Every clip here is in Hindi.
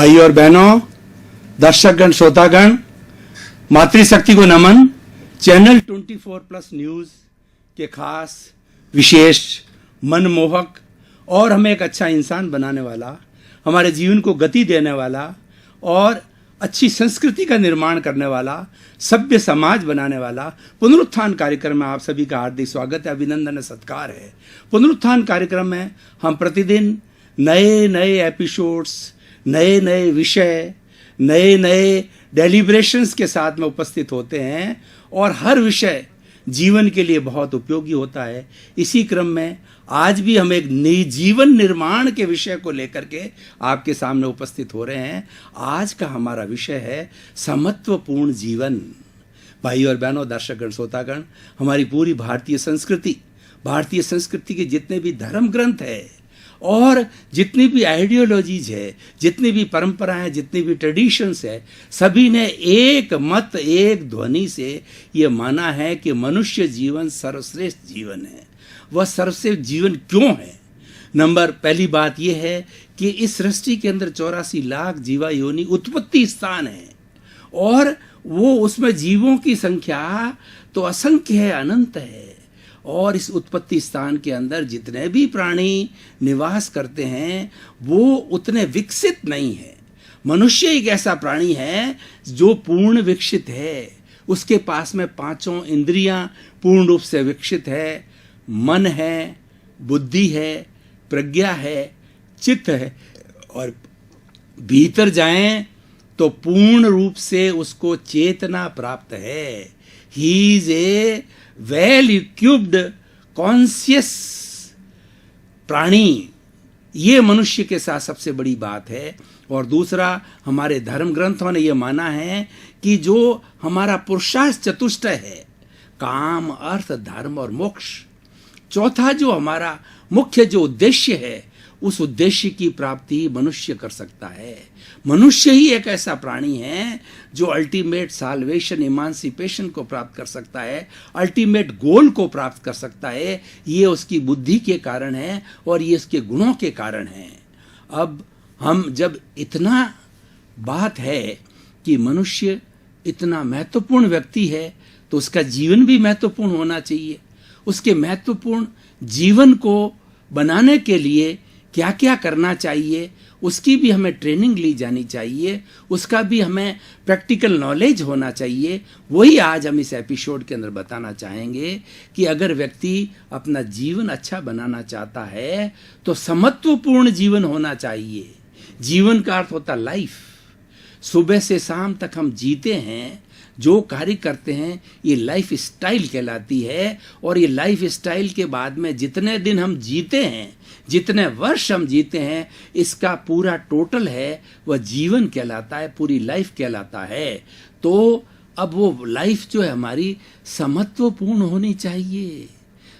भाई और बहनों, दर्शकगण, श्रोतागण, मातृशक्ति को नमन। चैनल 24+ न्यूज के खास, विशेष, मनमोहक और हमें एक अच्छा इंसान बनाने वाला, हमारे जीवन को गति देने वाला और अच्छी संस्कृति का निर्माण करने वाला, सभ्य समाज बनाने वाला पुनरुत्थान कार्यक्रम में आप सभी का हार्दिक स्वागत है, अभिनंदन है, सत्कार है। पुनरुत्थान कार्यक्रम में हम प्रतिदिन नए नए एपिसोड्स, नए नए विषय, नए नए डेलिब्रेशंस के साथ में उपस्थित होते हैं और हर विषय जीवन के लिए बहुत उपयोगी होता है। इसी क्रम में आज भी हम एक जीवन निर्माण के विषय को लेकर के आपके सामने उपस्थित हो रहे हैं। आज का हमारा विषय है समत्वपूर्ण जीवन। भाई और बहनों, दर्शकगण, श्रोतागण, हमारी पूरी भारतीय संस्कृति के जितने भी धर्म ग्रंथ है और जितनी भी आइडियोलॉजीज है, जितनी भी परंपराएं, जितनी भी ट्रेडिशंस है, सभी ने एक मत, एक ध्वनि से ये माना है कि मनुष्य जीवन सर्वश्रेष्ठ जीवन है। वह सर्वश्रेष्ठ जीवन क्यों है? पहली बात यह है कि इस सृष्टि के अंदर 84 लाख जीवा योनि उत्पत्ति स्थान है और वो उसमें जीवों की संख्या तो असंख्य है, अनंत है। और इस उत्पत्ति स्थान के अंदर जितने भी प्राणी निवास करते हैं वो उतने विकसित नहीं है। मनुष्य एक ऐसा प्राणी है जो पूर्ण विकसित है। उसके पास में पांचों इंद्रियां पूर्ण रूप से विकसित है। मन है, बुद्धि है, प्रज्ञा है, चित्त है और भीतर जाएं तो पूर्ण रूप से उसको चेतना प्राप्त है। He is a well equipped conscious प्राणी। ये मनुष्य के साथ सबसे बड़ी बात है। और दूसरा, हमारे धर्म ग्रंथों ने यह माना है कि जो हमारा पुरुषार्थ चतुष्टय है, काम, अर्थ, धर्म और मोक्ष, चौथा जो हमारा मुख्य जो उद्देश्य है, उस उद्देश्य की प्राप्ति मनुष्य कर सकता है। मनुष्य ही एक ऐसा प्राणी है जो अल्टीमेट साल्वेशन, इमांसिपेशन को प्राप्त कर सकता है, अल्टीमेट गोल को प्राप्त कर सकता है। ये उसकी बुद्धि के कारण है और ये उसके गुणों के कारण है। अब हम जब इतना बात है कि मनुष्य इतना महत्वपूर्ण व्यक्ति है तो उसका जीवन भी महत्वपूर्ण होना चाहिए। उसके महत्वपूर्ण जीवन को बनाने के लिए क्या क्या करना चाहिए, उसकी भी हमें ट्रेनिंग ली जानी चाहिए, उसका भी हमें प्रैक्टिकल नॉलेज होना चाहिए। वही आज हम इस एपिसोड के अंदर बताना चाहेंगे कि अगर व्यक्ति अपना जीवन अच्छा बनाना चाहता है तो समत्वपूर्ण जीवन होना चाहिए। जीवन का अर्थ होता लाइफ। सुबह से शाम तक हम जीते हैं, जो कार्य करते हैं, ये लाइफ स्टाइल कहलाती है। और ये लाइफ स्टाइल के बाद में जितने दिन हम जीते हैं, जितने वर्ष हम जीते हैं, इसका पूरा टोटल है वह जीवन कहलाता है, पूरी लाइफ कहलाता है। तो अब वो लाइफ जो है हमारी समत्वपूर्ण होनी चाहिए।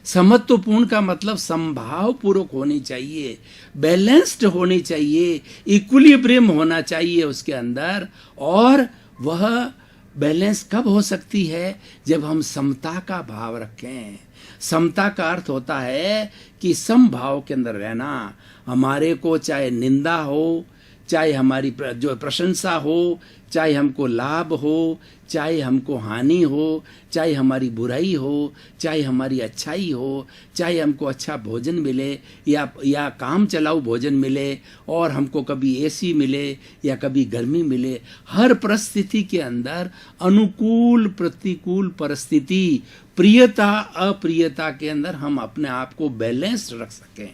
समत्वपूर्ण का मतलब समभाव पूर्वक होनी चाहिए, बैलेंस्ड होनी चाहिए, इक्विलिब्रियम होना चाहिए उसके अंदर। और वह बैलेंस कब हो सकती है? जब हम समता का भाव रखें। समता का अर्थ होता है कि समभाव के अंदर रहना। हमारे को चाहे निंदा हो, चाहे हमारी जो प्रशंसा हो, चाहे हमको लाभ हो, चाहे हमको हानि हो, चाहे हमारी बुराई हो, चाहे हमारी अच्छाई हो, चाहे हमको अच्छा भोजन मिले या काम चलाऊ भोजन मिले और हमको कभी एसी मिले या कभी गर्मी मिले, हर परिस्थिति के अंदर अनुकूल प्रतिकूल परिस्थिति, प्रियता अप्रियता के अंदर हम अपने आप को बैलेंस्ड रख सकें।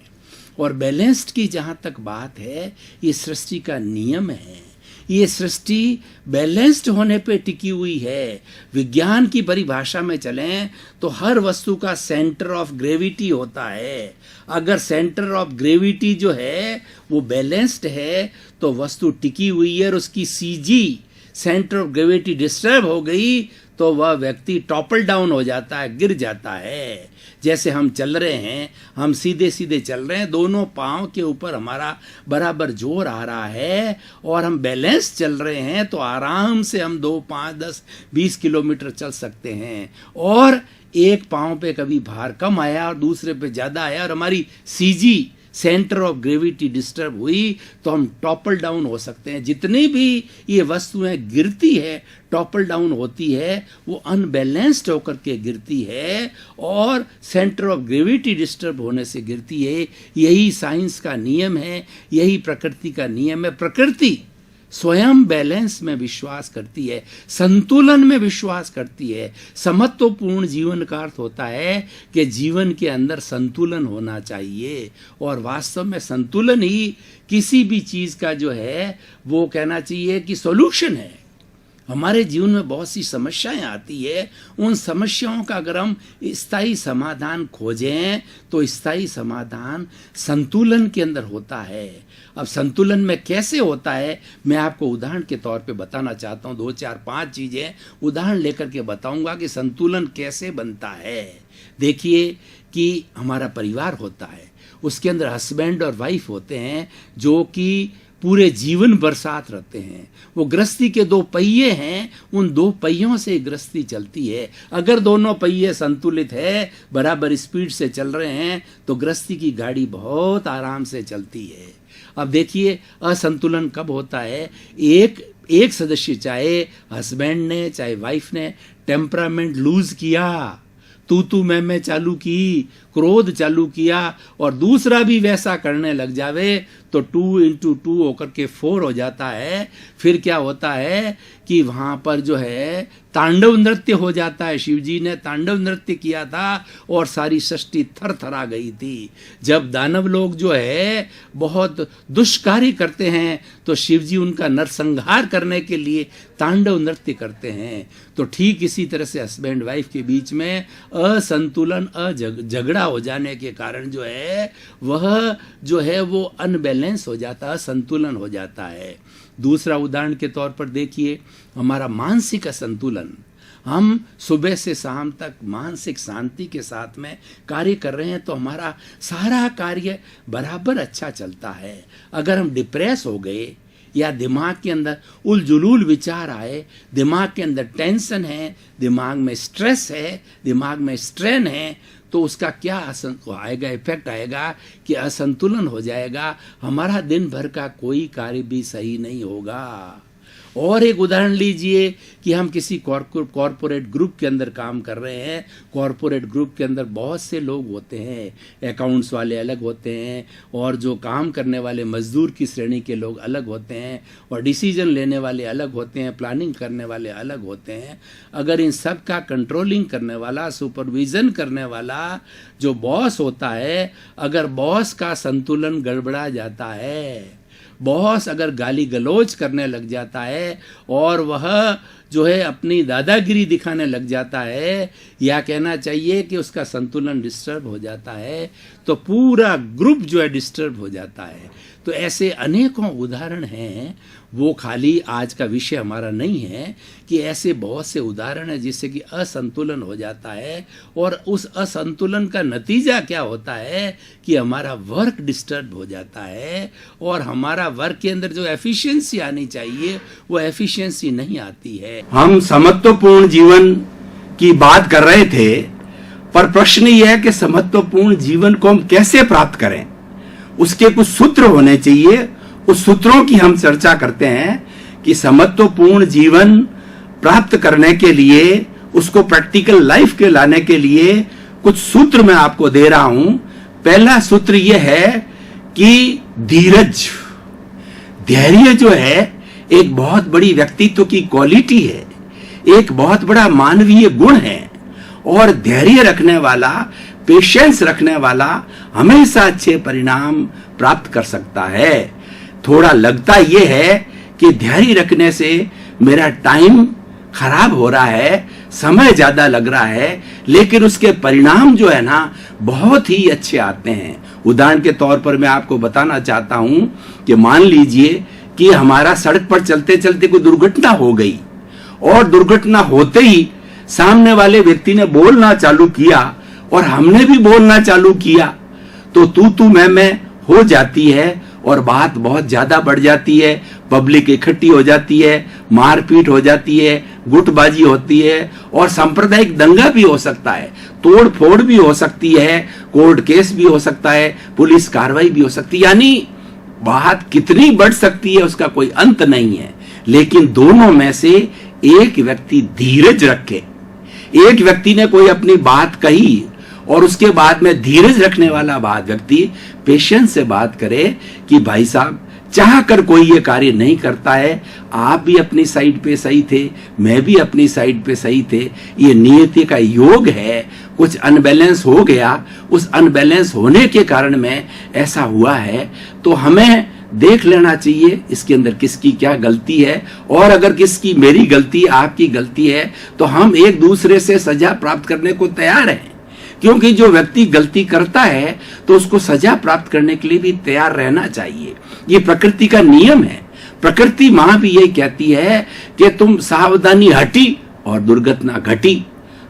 और बैलेंस्ड की जहाँ तक बात है, ये सृष्टि का नियम है। ये सृष्टि बैलेंस्ड होने पे टिकी हुई है। विज्ञान की परिभाषा में चलें तो हर वस्तु का सेंटर ऑफ ग्रेविटी होता है। अगर सेंटर ऑफ ग्रेविटी जो है वो बैलेंस्ड है तो वस्तु टिकी हुई है। और उसकी CG, centre of gravity, disturb हो गई तो वह व्यक्ति टॉपल डाउन हो जाता है, गिर जाता है। जैसे हम चल रहे हैं, हम सीधे सीधे चल रहे हैं, दोनों पाँव के ऊपर हमारा बराबर जोर आ रहा है और हम बैलेंस चल रहे हैं तो आराम से हम 2, 5, 10, 20 किलोमीटर चल सकते हैं। और एक पाँव पे कभी भार कम आया और दूसरे पे ज़्यादा आया और हमारी CG, centre of gravity disturb हुई तो हम टॉपल डाउन हो सकते हैं। जितनी भी ये वस्तुएं गिरती है, टॉपल डाउन होती है, वो अनबैलेंस्ड होकर के गिरती है और सेंटर ऑफ ग्रेविटी डिस्टर्ब होने से गिरती है। यही साइंस का नियम है, यही प्रकृति का नियम है। प्रकृति स्वयं बैलेंस में विश्वास करती है, संतुलन में विश्वास करती है। समत्वपूर्ण जीवन का अर्थ होता है कि जीवन के अंदर संतुलन होना चाहिए, और वास्तव में संतुलन ही किसी भी चीज का जो है वो कहना चाहिए कि सॉल्यूशन है। हमारे जीवन में बहुत सी समस्याएं आती है, उन समस्याओं का अगर हम स्थायी समाधान खोजें तो स्थायी समाधान संतुलन के अंदर होता है। अब संतुलन में कैसे होता है मैं आपको उदाहरण के तौर पे बताना चाहता हूँ। 2 4 5 चीजें उदाहरण लेकर के बताऊंगा कि संतुलन कैसे बनता है। देखिए कि हमारा परिवार होता है, उसके अंदर हस्बैंड और वाइफ होते हैं जो कि पूरे जीवन भर साथ रहते हैं। वो गृहस्थी के 2 पहिए हैं, उन 2 पहियों से गृहस्थी चलती है। अगर दोनों पहिए संतुलित है, बराबर स्पीड से चल रहे हैं, तो गृहस्थी की गाड़ी बहुत आराम से चलती है। अब देखिए असंतुलन कब होता है। एक सदस्य, चाहे हस्बैंड ने चाहे वाइफ ने, टेम्परामेंट लूज किया, तू मैं चालू की, क्रोध चालू किया, और दूसरा भी वैसा करने लग जावे तो 2 × 2 होकर के 4 हो जाता है। फिर क्या होता है कि वहां पर जो है तांडव नृत्य हो जाता है। शिव जी ने तांडव नृत्य किया था और सारी सृष्टि थर थरा गई थी। जब दानव लोग जो है बहुत दुष्कार्य करते हैं तो शिव जी उनका नरसंहार करने के लिए तांडव नृत्य करते हैं। तो ठीक इसी तरह से हस्बैंड वाइफ के बीच में असंतुलन, झगड़ा हो जाने के कारण जो है वह जो है वो अनबैलेंस हो जाता है, संतुलन हो जाता है। दूसरा उदाहरण के तौर पर देखिए हमारा मानसिक असंतुलन। हम सुबह से शाम तक मानसिक शांति के साथ में कार्य कर रहे हैं तो हमारा सारा कार्य बराबर अच्छा चलता है। अगर हम डिप्रेस हो गए या दिमाग के अंदर उलझुल विचार आए, दिमाग के अंदर टेंशन है, दिमाग में स्ट्रेस है, दिमाग में स्ट्रेन है, तो उसका क्या आएगा, इफेक्ट आएगा कि असंतुलन हो जाएगा। हमारा दिन भर का कोई कार्य भी सही नहीं होगा। और एक उदाहरण लीजिए कि हम किसी कॉरपोरेट ग्रुप के अंदर काम कर रहे हैं। कॉरपोरेट ग्रुप के अंदर बहुत से लोग होते हैं, अकाउंट्स वाले अलग होते हैं, और जो काम करने वाले मजदूर की श्रेणी के लोग अलग होते हैं, और डिसीजन लेने वाले अलग होते हैं, प्लानिंग करने वाले अलग होते हैं। अगर इन सब का कंट्रोलिंग करने वाला, सुपरविजन करने वाला जो बॉस होता है, अगर बॉस का संतुलन गड़बड़ा जाता है, बॉस अगर गाली गलौज करने लग जाता है और वह जो है अपनी दादागिरी दिखाने लग जाता है, या कहना चाहिए कि उसका संतुलन डिस्टर्ब हो जाता है, तो पूरा ग्रुप जो है डिस्टर्ब हो जाता है। तो ऐसे अनेकों उदाहरण हैं। वो खाली आज का विषय हमारा नहीं है कि ऐसे बहुत से उदाहरण हैं जिससे कि असंतुलन हो जाता है, और उस असंतुलन का नतीजा क्या होता है कि हमारा वर्क डिस्टर्ब हो जाता है, और हमारा वर्क के अंदर जो एफिशिएंसी आनी चाहिए वो एफिशिएंसी नहीं आती है। हम समत्वपूर्ण जीवन की बात कर रहे थे, पर प्रश्न यह है कि समत्वपूर्ण जीवन को हम कैसे प्राप्त करें। उसके कुछ सूत्र होने चाहिए। उस सूत्रों की हम चर्चा करते हैं कि समत्वपूर्ण जीवन प्राप्त करने के लिए, उसको प्रैक्टिकल लाइफ के लाने के लिए कुछ सूत्र मैं आपको दे रहा हूं। पहला सूत्र यह है कि धीरज, धैर्य जो है एक बहुत बड़ी व्यक्तित्व की क्वालिटी है, एक बहुत बड़ा मानवीय गुण है, और धैर्य रखने वाला, पेशेंस रखने वाला हमेशा अच्छे परिणाम प्राप्त कर सकता है। थोड़ा लगता यह है कि धैर्य रखने से मेरा टाइम खराब हो रहा है, समय ज्यादा लग रहा है, लेकिन उसके परिणाम जो है ना बहुत ही अच्छे आते हैं। उदाहरण के तौर पर मैं आपको बताना चाहता हूं कि मान लीजिए कि हमारा सड़क पर चलते चलते कोई दुर्घटना हो गई, और दुर्घटना होते ही सामने वाले व्यक्ति ने बोलना चालू किया और हमने भी बोलना चालू किया, तो तू मैं हो जाती है, और बात बहुत ज्यादा बढ़ जाती है, पब्लिक इकट्ठी हो जाती है, मारपीट हो जाती है, गुटबाजी होती है और सांप्रदायिक दंगा भी हो सकता है, तोड़ फोड़ भी हो सकती है, कोर्ट केस भी हो सकता है, पुलिस कार्रवाई भी हो सकती है। यानी बात कितनी बढ़ सकती है उसका कोई अंत नहीं है। लेकिन दोनों में से एक व्यक्ति धीरज रखे, एक व्यक्ति ने कोई अपनी बात कही और उसके बाद में धीरज रखने वाला व्यक्ति पेशेंस से बात करे कि भाई साहब चाह कर कोई ये कार्य नहीं करता है, आप भी अपनी साइड पे सही थे, मैं भी अपनी साइड पे सही थे, ये नियति का योग है, कुछ अनबैलेंस हो गया, उस अनबैलेंस होने के कारण में ऐसा हुआ है, तो हमें देख लेना चाहिए इसके अंदर किसकी क्या गलती है, और अगर किसकी मेरी गलती आपकी गलती है तो हम एक दूसरे से सजा प्राप्त करने को तैयार हैं। क्योंकि जो व्यक्ति गलती करता है तो उसको सजा प्राप्त करने के लिए भी तैयार रहना चाहिए। ये प्रकृति का नियम है। प्रकृति मां भी यही कहती है कि तुम सावधानी हटी और दुर्घटना घटी,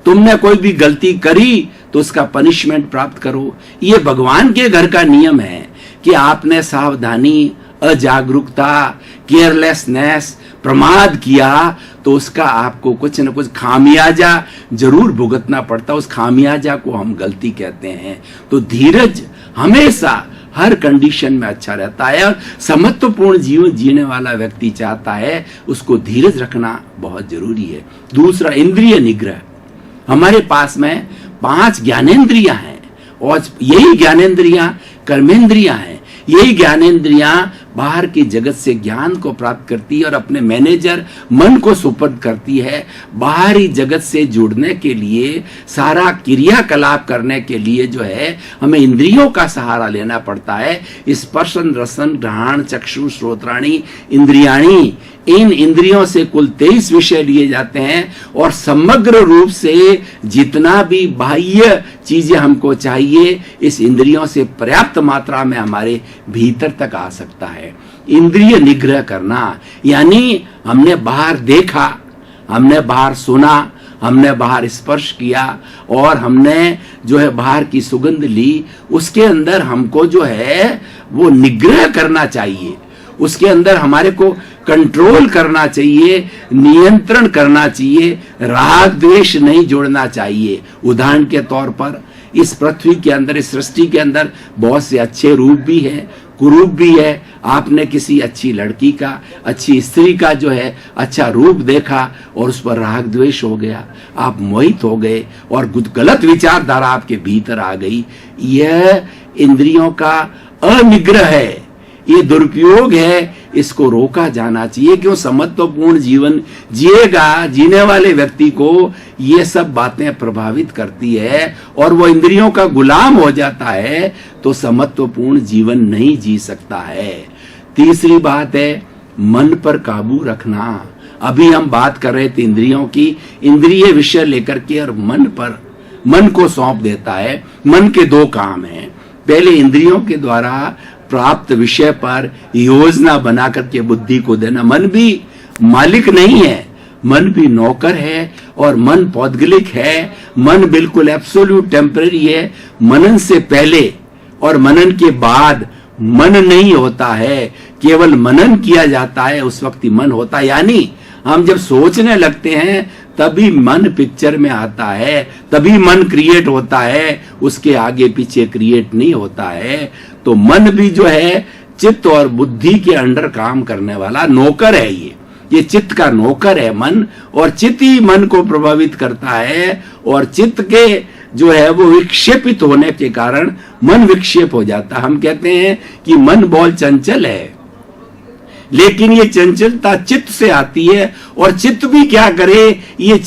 तुमने कोई भी गलती करी तो उसका पनिशमेंट प्राप्त करो। ये भगवान के घर का नियम है कि आपने सावधानी, अजागरूकता, केयरलेसनेस, प्रमाद किया तो उसका आपको कुछ न कुछ खामियाजा जरूर भुगतना पड़ता। उस खामियाजा को हम गलती कहते हैं। तो धीरज हमेशा हर कंडीशन में अच्छा रहता है और समत्वपूर्ण जीवन जीने वाला व्यक्ति चाहता है उसको धीरज रखना बहुत जरूरी है। दूसरा, इंद्रिय निग्रह। हमारे पास में 5 ज्ञानेंद्रियां हैं और यही ज्ञानेंद्रियां कर्मेंद्रियां हैं। यही ज्ञानेंद्रियां बाहर के जगत से ज्ञान को प्राप्त करती है और अपने मैनेजर मन को सुपुर्द करती है। बाहरी जगत से जुड़ने के लिए, सारा क्रियाकलाप करने के लिए जो है हमें इंद्रियों का सहारा लेना पड़ता है। स्पर्शन, रसन, घ्राण, चक्षु, श्रोत्राणी, इंद्रियाणी, इन इंद्रियों से कुल 23 विषय लिए जाते हैं और समग्र रूप से जितना भी बाह्य चीजें हमको चाहिए इस इंद्रियों से पर्याप्त मात्रा में हमारे भीतर तक आ सकता है। इंद्रिय निग्रह करना यानी हमने बाहर देखा, हमने बाहर सुना, हमने बाहर स्पर्श किया और हमने जो है बाहर की सुगंध ली, उसके अंदर हमको जो है वो निग्रह करना चाहिए। उसके अंदर हमारे को कंट्रोल करना चाहिए, नियंत्रण करना चाहिए, राग द्वेष नहीं जोड़ना चाहिए। उदाहरण के तौर पर इस पृथ्वी के अंदर, इस सृष्टि के अंदर बहुत से अच्छे रूप भी हैं, कुरूप भी है। आपने किसी अच्छी लड़की का, अच्छी स्त्री का जो है अच्छा रूप देखा और उस पर राग द्वेष हो गया, आप मोहित हो गए और गलत विचारधारा आपके भीतर आ गई। यह इंद्रियों का अनिग्रह है, ये दुरुपयोग है, इसको रोका जाना चाहिए। क्यों? समत्वपूर्ण जीवन जिएगा, जीने वाले व्यक्ति को ये सब बातें प्रभावित करती है और वो इंद्रियों का गुलाम हो जाता है तो समत्वपूर्ण जीवन नहीं जी सकता है। तीसरी बात है मन पर काबू रखना। अभी हम बात कर रहे थे इंद्रियों की, इंद्रिय विषय लेकर के और मन को सौंप देता है। मन के 2 काम हैं। पहले इंद्रियों के द्वारा प्राप्त विषय पर योजना बना करके बुद्धि को देना। मन भी मालिक नहीं है, मन भी नौकर है और मन पौद्गलिक है। मन बिल्कुल एब्सोल्यूट टेम्पररी है। मनन से पहले और मनन के बाद मन नहीं होता है, केवल मनन किया जाता है, उस वक्त ही मन होता है। यानी हम जब सोचने लगते हैं तभी मन पिक्चर में आता है, तभी मन क्रिएट होता है, उसके आगे पीछे क्रिएट नहीं होता है। तो मन भी जो है चित्त और बुद्धि के अंडर काम करने वाला नौकर है। ये चित्त का नौकर है मन, और चित्त ही मन को प्रभावित करता है और चित्त के जो है वो विक्षेपित होने के कारण मन विक्षेप हो जाता है। हम कहते हैं कि मन बहुत चंचल है, लेकिन ये चंचलता चित्त से आती है और चित्त भी क्या करे, ये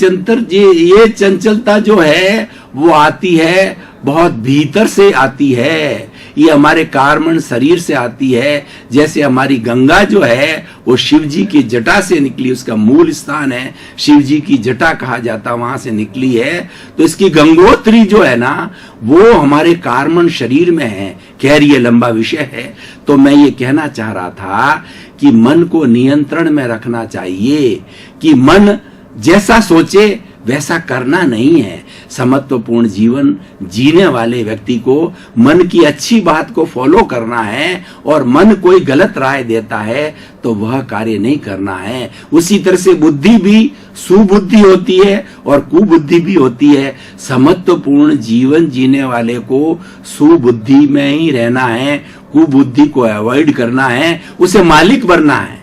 चंचलता जो है वो आती है बहुत भीतर से आती है। ये हमारे कार्मण शरीर से आती है। जैसे हमारी गंगा जो है वो शिव जी की जटा से निकली, उसका मूल स्थान है शिव जी की जटा कहा जाता, वहां से निकली है। तो इसकी गंगोत्री जो है ना वो हमारे कार्मण शरीर में है। खैर ये लंबा विषय है। तो मैं ये कहना चाह रहा था कि मन को नियंत्रण में रखना चाहिए, कि मन जैसा सोचे वैसा करना नहीं है। समत्वपूर्ण जीवन जीने वाले व्यक्ति को मन की अच्छी बात को फॉलो करना है, और मन कोई गलत राय देता है तो वह कार्य नहीं करना है। उसी तरह से बुद्धि भी सुबुद्धि होती है और कुबुद्धि भी होती है। समत्वपूर्ण जीवन जीने वाले को सुबुद्धि में ही रहना है, कुबुद्धि को अवॉइड करना है, उसे मालिक बनना है,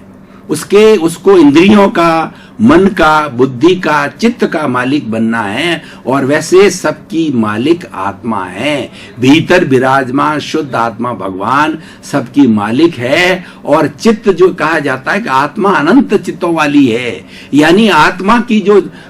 उसको इंद्रियों का, मन का, बुद्धि का, चित्त का मालिक बनना है। और वैसे सबकी मालिक आत्मा है, भीतर विराजमान शुद्ध आत्मा भगवान सबकी मालिक है। और चित्त जो कहा जाता है कि आत्मा अनंत चित्तों वाली है, यानी आत्मा की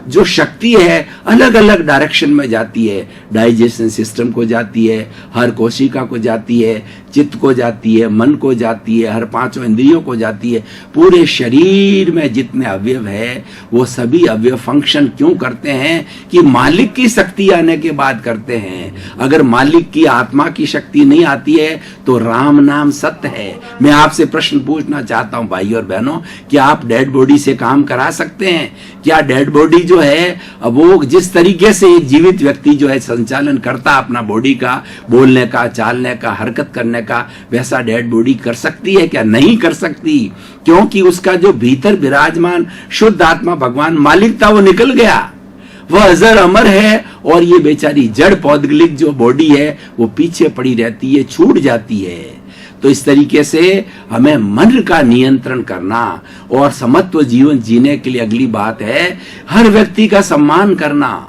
जो शक्ति है अलग अलग डायरेक्शन में जाती है। डाइजेशन सिस्टम को जाती है, हर कोशिका को जाती है, चित्त को जाती है, मन को जाती है, हर पांचों इंद्रियों को जाती है। पूरे शरीर में जितने अवयव है वो सभी अवयव फंक्शन क्यों करते हैं कि मालिक की शक्ति आने के बाद करते हैं। अगर मालिक की आत्मा की शक्ति नहीं आती है तो राम नाम सत्य है। मैं आपसे प्रश्न पूछना चाहता हूं भाई और बहनों, क्या आप डेड बॉडी से काम करा सकते हैं? क्या डेड बॉडी जो है वो जिस तरीके से एक जीवित व्यक्ति जो है संचालन करता अपना बॉडी का, बोलने का, चालने का, हरकत करने का, वैसा डेड बॉडी कर सकती है क्या? नहीं कर सकती, क्योंकि उसका जो भीतर विराजमान शुद्ध आत्मा भगवान मालिक था वो निकल गया, वह अजर अमर है। और ये बेचारी जड़ पौधगलिक जो बॉडी है वो पीछे पड़ी रहती है, छूट जाती है। तो इस तरीके से हमें मन का नियंत्रण करना और समत्व जीवन जीने के लिए अगली बात है हर व्यक्ति का सम्मान करना।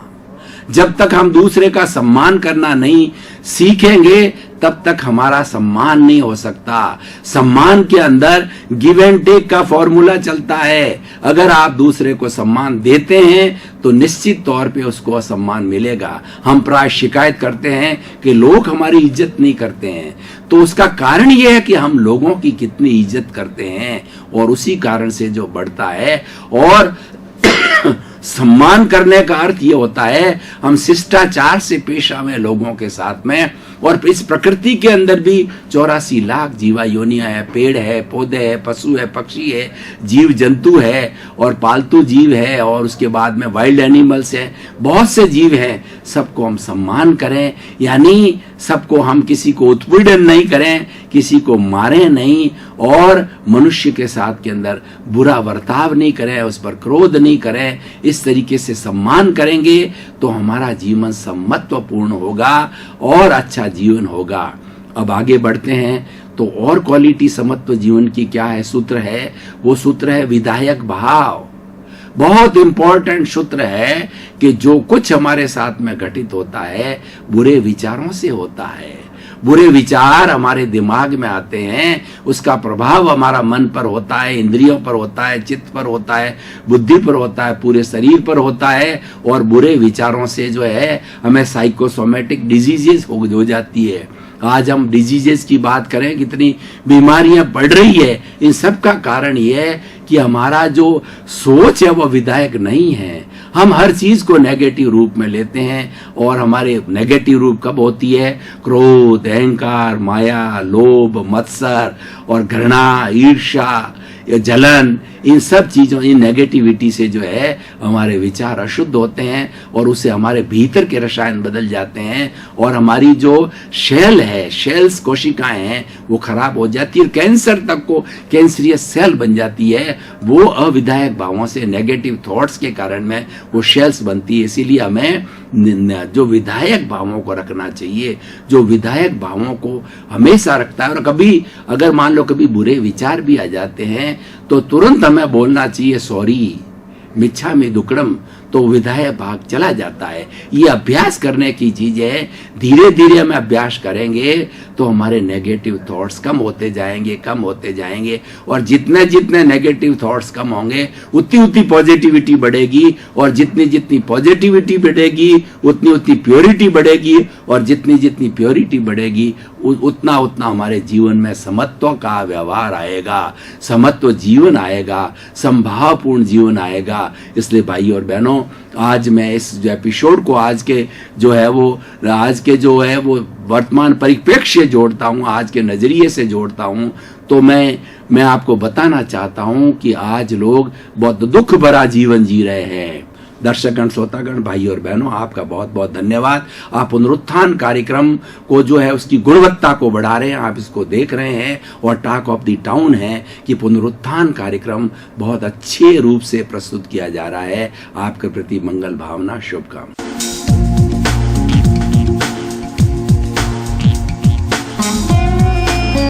जब तक हम दूसरे का सम्मान करना नहीं सीखेंगे तब तक हमारा सम्मान नहीं हो सकता। सम्मान के अंदर गिव एंड टेक का फॉर्मूला चलता है। अगर आप दूसरे को सम्मान देते हैं तो निश्चित तौर पे उसको सम्मान मिलेगा। हम प्राय शिकायत करते हैं कि लोग हमारी इज्जत नहीं करते हैं, तो उसका कारण यह है कि हम लोगों की कितनी इज्जत करते हैं, और उसी कारण से जो बढ़ता है। और सम्मान करने का अर्थ ये होता है हम शिष्टाचार से पेश आवे लोगों के साथ में। और इस प्रकृति के अंदर भी 84 लाख जीवा योनियां है, पेड़ है, पौधे है, पशु है, पक्षी है, जीव जंतु है और पालतू जीव है, और उसके बाद में वाइल्ड एनिमल्स है, बहुत से जीव हैं। सबको हम सम्मान करें, यानी सबको हम किसी को उत्पीड़न नहीं करें, किसी को मारें नहीं, और मनुष्य के साथ के अंदर बुरा बर्ताव नहीं करें, उस पर क्रोध नहीं करें। इस तरीके से सम्मान करेंगे तो हमारा जीवन समत्वपूर्ण होगा और अच्छा जीवन होगा। अब आगे बढ़ते हैं तो और क्वालिटी समत्व जीवन की क्या है? सूत्र है, वो सूत्र है विधायक भाव। बहुत इंपॉर्टेंट सूत्र है कि जो कुछ हमारे साथ में घटित होता है बुरे विचारों से होता है। बुरे विचार हमारे दिमाग में आते हैं, उसका प्रभाव हमारा मन पर होता है, इंद्रियों पर होता है, चित्त पर होता है, बुद्धि पर होता है, पूरे शरीर पर होता है। और बुरे विचारों से जो है हमें साइकोसोमेटिक डिजीजेस हो जाती है। आज हम डिजीजेस की बात करें, कितनी बीमारियां बढ़ रही है, इन सब का कारण यह है कि हमारा जो सोच है वो विधायक नहीं है। हम हर चीज को नेगेटिव रूप में लेते हैं, और हमारे नेगेटिव रूप कब होती है? क्रोध, अहंकार, माया, लोभ, मत्सर और घृणा, ईर्ष्या, जलन, इन सब चीजों, इन नेगेटिविटी से जो है हमारे विचार अशुद्ध होते हैं, और उससे हमारे भीतर के रसायन बदल जाते हैं, और हमारी जो शेल है, शेल्स कोशिकाएं हैं, वो खराब हो जाती है। कैंसर तक को कैंसरियस सेल बन जाती है, वो अविधायक भावों से, नेगेटिव थॉट्स के कारण में वो शेल्स बनती है। इसीलिए हमें जो विधायक भावों को रखना चाहिए, जो विधायक भावों को हमेशा रखता है। और कभी अगर मान लो कभी बुरे विचार भी आ जाते हैं तो तुरंत हमें बोलना चाहिए सॉरी, मिच्छामि दुक्कडम, तो विधायक भाग चला जाता है। ये अभ्यास करने की चीज है। धीरे धीरे हम अभ्यास करेंगे तो हमारे नेगेटिव थॉट्स कम होते जाएंगे, कम होते जाएंगे, और जितने जितने नेगेटिव थॉट्स कम होंगे उतनी उतनी पॉजिटिविटी बढ़ेगी, और जितनी जितनी पॉजिटिविटी बढ़ेगी उतनी उतनी प्योरिटी बढ़ेगी, और जितनी जितनी प्योरिटी बढ़ेगी उतना उतना हमारे जीवन में समत्व का व्यवहार आएगा, समत्व जीवन आएगा, संभावपूर्ण जीवन आएगा। इसलिए भाई और बहनों, आज मैं इस जो एपिसोड को आज के जो है वो वर्तमान परिप्रेक्ष्य जोड़ता हूँ, आज के नजरिए से जोड़ता हूँ, तो मैं आपको बताना चाहता हूँ कि आज लोग बहुत दुख भरा जीवन जी रहे हैं, दर्शकगण, श्रोतागण, भाई और बहनों, आपका बहुत बहुत धन्यवाद। आप पुनरुत्थान कार्यक्रम को जो है उसकी गुणवत्ता को बढ़ा रहे हैं, आप इसको देख रहे हैं और टॉक ऑफ द टाउन है कि पुनरुत्थान कार्यक्रम बहुत अच्छे रूप से प्रस्तुत किया जा रहा है। आपके प्रति मंगल भावना, शुभकामना।